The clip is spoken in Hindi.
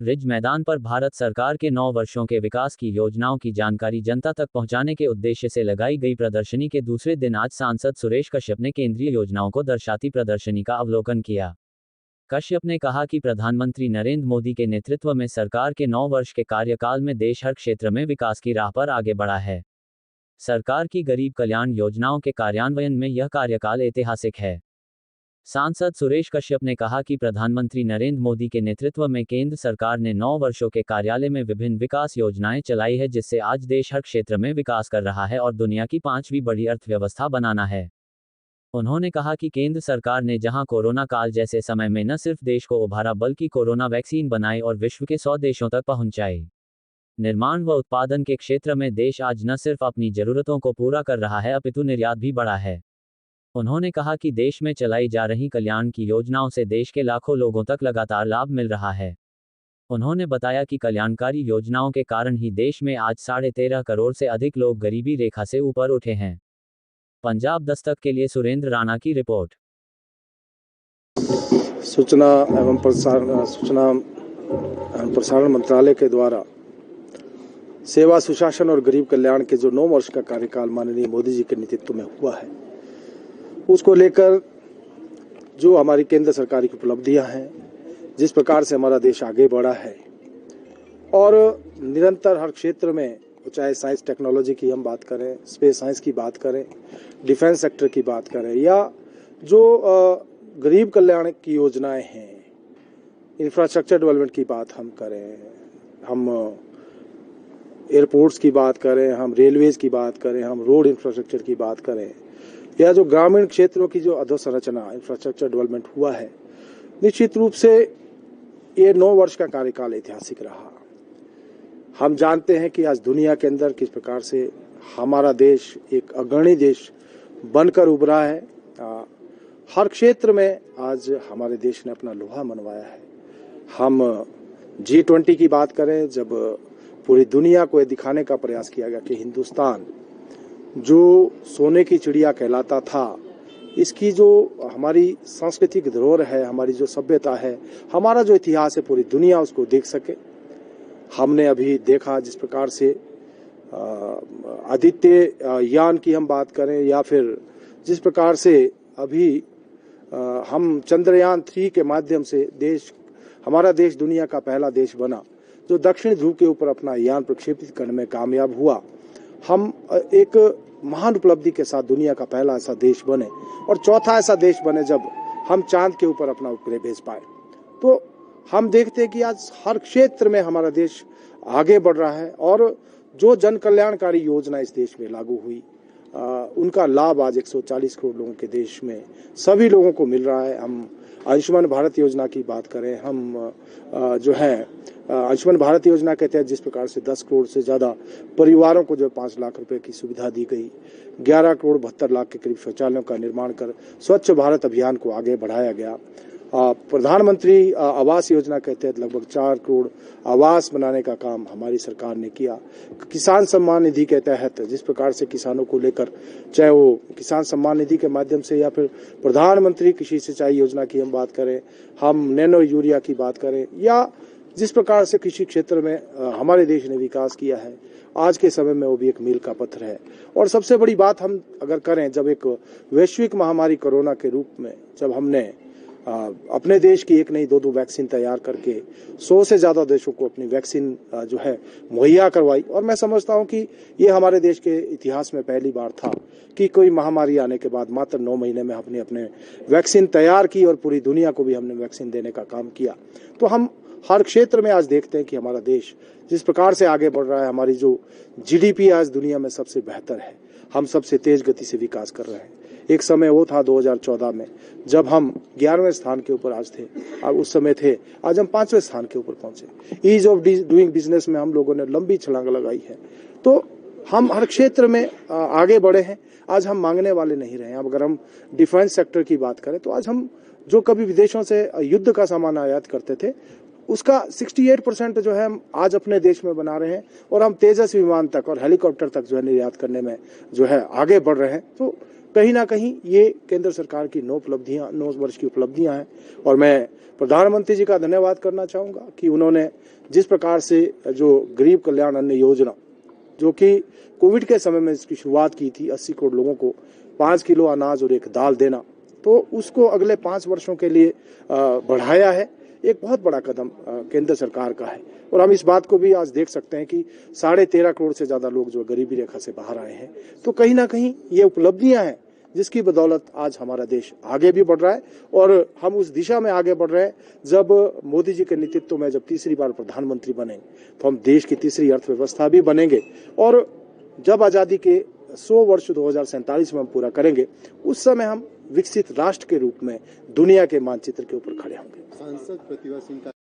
रिज मैदान पर भारत सरकार के 9 वर्षों के विकास की योजनाओं की जानकारी जनता तक पहुंचाने के उद्देश्य से लगाई गई प्रदर्शनी के दूसरे दिन आज सांसद सुरेश कश्यप ने केंद्रीय योजनाओं को दर्शाती प्रदर्शनी का अवलोकन किया। कश्यप ने कहा कि प्रधानमंत्री नरेंद्र मोदी के नेतृत्व में सरकार के 9 वर्ष के कार्यकाल में देश हर क्षेत्र में विकास की राह पर आगे बढ़ा है। सरकार की गरीब कल्याण योजनाओं के कार्यान्वयन में यह कार्यकाल ऐतिहासिक है। सांसद सुरेश कश्यप ने कहा कि प्रधानमंत्री नरेंद्र मोदी के नेतृत्व में केंद्र सरकार ने 9 वर्षों के कार्यालय में विभिन्न विकास योजनाएं चलाई है, जिससे आज देश हर क्षेत्र में विकास कर रहा है और दुनिया की 5वीं बड़ी अर्थव्यवस्था बनाना है। उन्होंने कहा कि केंद्र सरकार ने जहां कोरोना काल जैसे समय में न सिर्फ देश को उभारा बल्कि कोरोना वैक्सीन बनाई और विश्व के 100 देशों तक पहुंचाई। निर्माण व उत्पादन के क्षेत्र में देश आज न सिर्फ अपनी जरूरतों को पूरा कर रहा है अपितु निर्यात भी बढ़ा है। उन्होंने कहा कि देश में चलाई जा रही कल्याण की योजनाओं से देश के लाखों लोगों तक लगातार लाभ मिल रहा है। उन्होंने बताया कि कल्याणकारी योजनाओं के कारण ही देश में आज 13.5 करोड़ से अधिक लोग गरीबी रेखा से ऊपर उठे हैं। पंजाब दस्तक के लिए सुरेंद्र राणा की रिपोर्ट। सूचना एवं प्रसारण मंत्रालय के द्वारा सेवा, सुशासन और गरीब कल्याण के जो 9 वर्ष का कार्यकाल माननीय मोदी जी के नेतृत्व में हुआ है, उसको लेकर जो हमारी केंद्र सरकार की उपलब्धियां हैं, जिस प्रकार से हमारा देश आगे बढ़ा है और निरंतर हर क्षेत्र में, चाहे साइंस टेक्नोलॉजी की हम बात करें, स्पेस साइंस की बात करें, डिफेंस सेक्टर की बात करें, या जो गरीब कल्याण की योजनाएं हैं, इंफ्रास्ट्रक्चर डेवलपमेंट की बात हम करें, हम एयरपोर्ट्स की बात करें, हम रेलवेज की बात करें, हम रोड इंफ्रास्ट्रक्चर की बात करें, या जो ग्रामीण क्षेत्रों की जो अधोसंरचना इंफ्रास्ट्रक्चर डेवलपमेंट हुआ है, निश्चित रूप से ये 9 वर्ष का कार्यकाल ऐतिहासिक रहा। हम जानते हैं कि आज दुनिया के अंदर किस प्रकार से हमारा देश एक अग्रणी देश बनकर उभरा है। हर क्षेत्र में आज हमारे देश ने अपना लोहा मनवाया है। हम G20 की बात करें, जब पूरी दुनिया को ये दिखाने का प्रयास किया गया कि हिंदुस्तान जो सोने की चिड़िया कहलाता था, इसकी जो हमारी सांस्कृतिक धरोहर है, हमारी जो सभ्यता है, हमारा जो इतिहास है, पूरी दुनिया उसको देख सके। हमने अभी देखा जिस प्रकार से आदित्य यान की हम बात करें, या फिर जिस प्रकार से अभी हम चंद्रयान 3 के माध्यम से हमारा देश दुनिया का पहला देश बना जो दक्षिण ध्रुव के ऊपर अपना यान प्रक्षेपित करने में कामयाब हुआ। हम एक महान उपलब्धि के साथ दुनिया का पहला ऐसा देश बने और चौथा ऐसा देश बने जब हम चांद के ऊपर अपना उपग्रह भेज पाए। तो हम देखते हैं कि आज हर क्षेत्र में हमारा देश आगे बढ़ रहा है और जो जन कल्याणकारी योजना इस देश में लागू हुई, उनका लाभ आज 140 करोड़ लोगों के देश में सभी लोगों को मिल रहा है। हम आयुष्मान भारत योजना की बात करें, हम जो है आयुष्मान भारत योजना के तहत जिस प्रकार से 10 करोड़ से ज्यादा परिवारों को जो 5 लाख रुपए की सुविधा दी गई, 11 करोड़ 72 लाख के करीब शौचालयों का निर्माण कर स्वच्छ भारत अभियान को आगे बढ़ाया गया। प्रधानमंत्री आवास योजना के तहत लगभग 4 करोड़ आवास बनाने का काम हमारी सरकार ने किया। किसान सम्मान निधि के तहत जिस प्रकार से किसानों को लेकर, चाहे वो किसान सम्मान निधि के माध्यम से या फिर प्रधानमंत्री कृषि सिंचाई योजना की हम बात करें, हम नैनो यूरिया की बात करें, या जिस प्रकार से कृषि क्षेत्र में हमारे देश ने विकास किया है, आज के समय में वो भी एक मील का पत्थर है। और सबसे बड़ी बात हम अगर करें, जब एक वैश्विक महामारी कोरोना के रूप में जब हमने अपने देश की एक नहीं 2 वैक्सीन तैयार करके 100 से ज्यादा देशों को अपनी वैक्सीन जो है मुहैया करवाई, और मैं समझता हूं कि ये हमारे देश के इतिहास में पहली बार था कि कोई महामारी आने के बाद मात्र 9 महीने में हमने अपने वैक्सीन तैयार की और पूरी दुनिया को भी हमने वैक्सीन देने का काम किया। तो हम हर क्षेत्र में आज देखते हैं कि हमारा देश जिस प्रकार से आगे बढ़ रहा है, हमारी जो GDP आज दुनिया में सबसे बेहतर है, हम सबसे तेज गति से विकास कर रहे हैं। एक समय वो था 2014 में जब हम 11वें स्थान के ऊपर आज थे, और उस समय थे, आज हम 5वें स्थान के ऊपर पहुंचे। ईज ऑफ डूइंग बिजनेस में हम लोगों ने लंबी छलांग लगाई है। तो हम हर क्षेत्र में आगे बढ़े हैं। आज हम मांगने वाले नहीं रहे। अब अगर हम डिफेंस सेक्टर की बात करें, तो आज हम जो कभी विदेशों से युद्ध का सामान आयात करते थे, उसका 68% जो है हम आज अपने देश में बना रहे हैं, और हम तेजस विमान तक और हेलीकॉप्टर तक जो है निर्यात करने में जो है आगे बढ़ रहे हैं। तो कहीं ना कहीं ये केंद्र सरकार की 9 वर्ष की उपलब्धियां हैं। और मैं प्रधानमंत्री जी का धन्यवाद करना चाहूंगा कि उन्होंने जिस प्रकार से जो गरीब कल्याण अन्न योजना, जो कि कोविड के समय में इसकी शुरुआत की थी, 80 करोड़ लोगों को 5 किलो अनाज और एक दाल देना, तो उसको अगले 5 वर्षों के लिए बढ़ाया है। एक बहुत बड़ा कदम केंद्र सरकार का है। और हम इस बात को भी आज देख सकते हैं कि 13.5 करोड़ से ज्यादा लोग जो गरीबी रेखा से बाहर आए हैं। तो कहीं ना कहीं ये उपलब्धियां हैं जिसकी बदौलत आज हमारा देश आगे भी बढ़ रहा है और हम उस दिशा में आगे बढ़ रहे हैं। जब मोदी जी के नेतृत्व में जब तीसरी बार प्रधानमंत्री बने तो हम देश की तीसरी अर्थव्यवस्था भी बनेंगे। और जब आजादी के 100 वर्ष 2047 में हम पूरा करेंगे, उस समय हम विकसित राष्ट्र के रूप में दुनिया के मानचित्र के ऊपर खड़े होंगे। सांसद प्रतिभा सिंह का